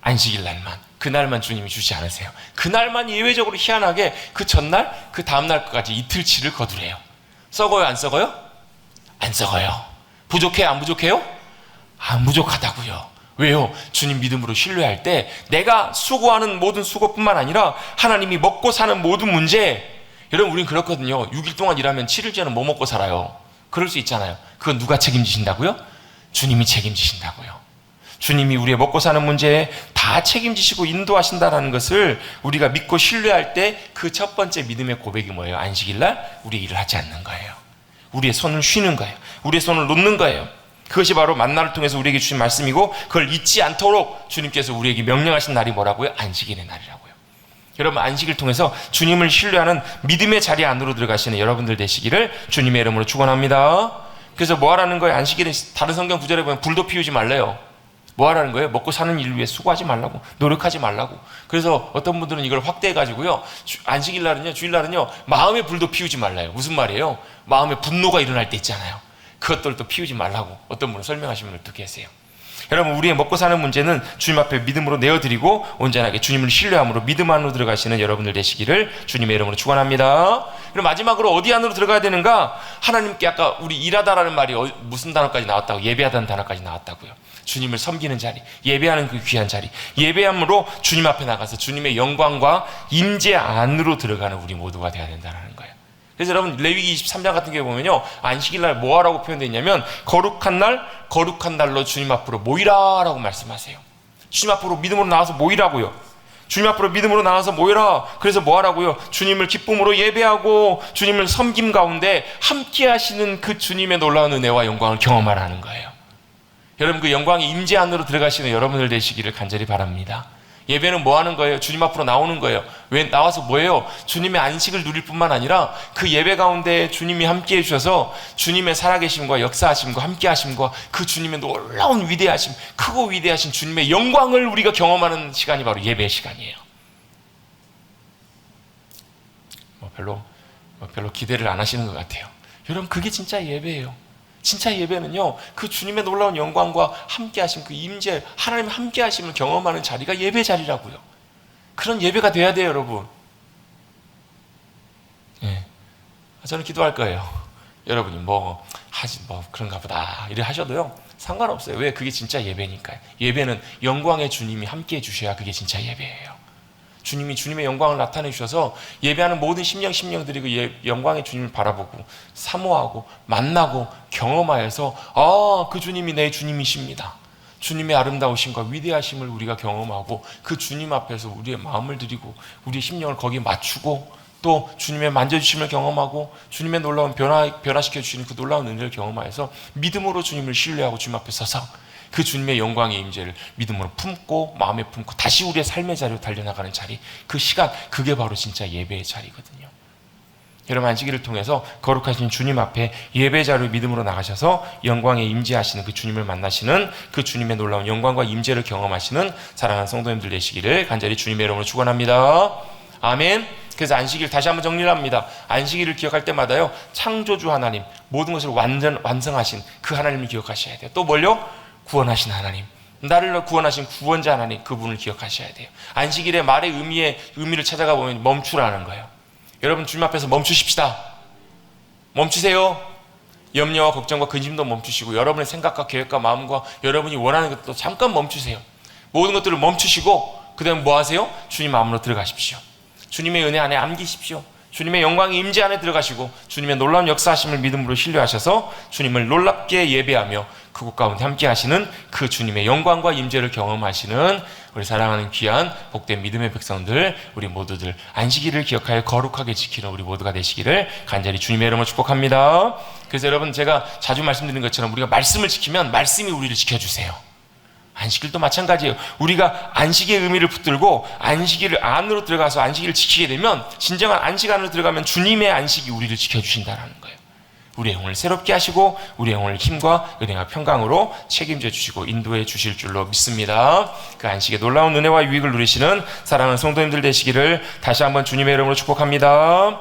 안식일 날만. 그날만 주님이 주지 않으세요. 그날만 예외적으로 희한하게 그 전날 그 다음날 까지 이틀치를 거두래요. 썩어요 안 썩어요? 안 썩어요. 부족해요 안 부족해요? 안 부족하다고요. 왜요? 주님 믿음으로 신뢰할 때 내가 수고하는 모든 수고뿐만 아니라 하나님이 먹고 사는 모든 문제, 여러분 우린 그렇거든요. 6일 동안 일하면 7일째는 뭐 먹고 살아요? 그럴 수 있잖아요. 그건 누가 책임지신다고요? 주님이 책임지신다고요. 주님이 우리의 먹고 사는 문제에 다 책임지시고 인도하신다는 것을 우리가 믿고 신뢰할 때 그 첫 번째 믿음의 고백이 뭐예요? 안식일날 우리 일을 하지 않는 거예요. 우리의 손을 쉬는 거예요. 우리의 손을 놓는 거예요. 그것이 바로 만나를 통해서 우리에게 주신 말씀이고, 그걸 잊지 않도록 주님께서 우리에게 명령하신 날이 뭐라고요? 안식일의 날이라고요. 여러분 안식을 통해서 주님을 신뢰하는 믿음의 자리 안으로 들어가시는 여러분들 되시기를 주님의 이름으로 축원합니다. 그래서 뭐 하라는 거예요? 안식일에 다른 성경 구절에 보면 불도 피우지 말래요. 뭐 하라는 거예요? 먹고 사는 일을 위해 수고하지 말라고, 노력하지 말라고. 그래서 어떤 분들은 이걸 확대해가지고요, 안식일 날은요, 주일 날은요, 마음의 불도 피우지 말라요. 무슨 말이에요? 마음에 분노가 일어날 때 있잖아요. 그것들도 피우지 말라고 어떤 분은 설명하시면 어떻게 하세요? 여러분 우리의 먹고 사는 문제는 주님 앞에 믿음으로 내어드리고 온전하게 주님을 신뢰함으로 믿음 안으로 들어가시는 여러분들 되시기를 주님의 이름으로 축원합니다. 그럼 마지막으로 어디 안으로 들어가야 되는가? 하나님께 아까 우리 일하다라는 말이 무슨 단어까지 나왔다고? 예배하다는 단어까지 나왔다고요. 주님을 섬기는 자리, 예배하는 그 귀한 자리, 예배함으로 주님 앞에 나가서 주님의 영광과 임재 안으로 들어가는 우리 모두가 되어야 된다는 거예요. 그래서 여러분 레위기 23장 같은 경우에 보면요, 안식일 날 뭐 하라고 표현되어 있냐면 거룩한 날로 주님 앞으로 모이라 라고 말씀하세요. 주님 앞으로 믿음으로 나와서 모이라고요. 주님 앞으로 믿음으로 나와서 모이라. 그래서 뭐 하라고요? 주님을 기쁨으로 예배하고 주님을 섬김 가운데 함께 하시는 그 주님의 놀라운 은혜와 영광을 경험하라는 거예요. 여러분 그 영광의 임재 안으로 들어가시는 여러분들 되시기를 간절히 바랍니다. 예배는 뭐 하는 거예요? 주님 앞으로 나오는 거예요. 왜 나와서 뭐예요? 주님의 안식을 누릴 뿐만 아니라 그 예배 가운데 주님이 함께 해주셔서 주님의 살아계심과 역사하심과 함께 하심과 그 주님의 놀라운 위대하심, 크고 위대하신 주님의 영광을 우리가 경험하는 시간이 바로 예배의 시간이에요. 별로 기대를 안 하시는 것 같아요. 여러분 그게 진짜 예배예요. 진짜 예배는요, 그 주님의 놀라운 영광과 함께 하심, 그 임재, 하나님 함께 하심을 경험하는 자리가 예배 자리라고요. 그런 예배가 돼야 돼요, 여러분. 예. 저는 기도할 거예요. 여러분이 그런가 보다 이래 하셔도요, 상관없어요. 왜? 그게 진짜 예배니까요. 예배는 영광의 주님이 함께 해주셔야 그게 진짜 예배예요. 주님이 주님의 영광을 나타내 주셔서 예배하는 모든 심령들이 그 영광의 주님을 바라보고 사모하고 만나고 경험하여서 그 주님이 내 주님이십니다. 주님의 아름다우심과 위대하심을 우리가 경험하고 그 주님 앞에서 우리의 마음을 드리고 우리의 심령을 거기에 맞추고 또 주님의 만져주심을 경험하고 주님의 놀라운 변화시켜 주시는 그 놀라운 은혜를 경험하여서 믿음으로 주님을 신뢰하고 주님 앞에 서서 그 주님의 영광의 임재를 믿음으로 품고 마음에 품고 다시 우리의 삶의 자리로 달려나가는 자리, 그 시간, 그게 바로 진짜 예배의 자리거든요. 여러분 안식일을 통해서 거룩하신 주님 앞에 예배 자리로 믿음으로 나가셔서 영광에 임재하시는 그 주님을 만나시는 그 주님의 놀라운 영광과 임재를 경험하시는 사랑하는 성도님들 되시기를 간절히 주님의 이름으로 축원합니다. 아멘. 그래서 안식일 다시 한번 정리를 합니다. 안식일을 기억할 때마다요, 창조주 하나님, 모든 것을 완성하신 그 하나님을 기억하셔야 돼요. 또 뭘요? 구원하신 하나님, 나를 구원하신 구원자 하나님, 그분을 기억하셔야 돼요. 안식일의 말의 의미를 찾아가 보면 멈추라는 거예요. 여러분, 주님 앞에서 멈추십시다. 멈추세요. 염려와 걱정과 근심도 멈추시고, 여러분의 생각과 계획과 마음과 여러분이 원하는 것도 잠깐 멈추세요. 모든 것들을 멈추시고, 그 다음에 뭐 하세요? 주님 마음으로 들어가십시오. 주님의 은혜 안에 안기십시오. 주님의 영광의 임재 안에 들어가시고, 주님의 놀라운 역사하심을 믿음으로 신뢰하셔서 주님을 놀랍게 예배하며 그곳 가운데 함께 하시는 그 주님의 영광과 임재를 경험하시는 우리 사랑하는 귀한 복된 믿음의 백성들, 우리 모두들 안식일을 기억하여 거룩하게 지키는 우리 모두가 되시기를 간절히 주님의 이름으로 축복합니다. 그래서 여러분, 제가 자주 말씀드리는 것처럼 우리가 말씀을 지키면 말씀이 우리를 지켜주세요. 안식일도 마찬가지예요. 우리가 안식의 의미를 붙들고 안식일 안으로 들어가서 안식일을 지키게 되면, 진정한 안식 안으로 들어가면 주님의 안식이 우리를 지켜주신다는 거예요. 우리의 영혼을 새롭게 하시고 우리의 영혼을 힘과 은혜와 평강으로 책임져 주시고 인도해 주실 줄로 믿습니다. 그 안식의 놀라운 은혜와 유익을 누리시는 사랑하는 성도님들 되시기를 다시 한번 주님의 이름으로 축복합니다.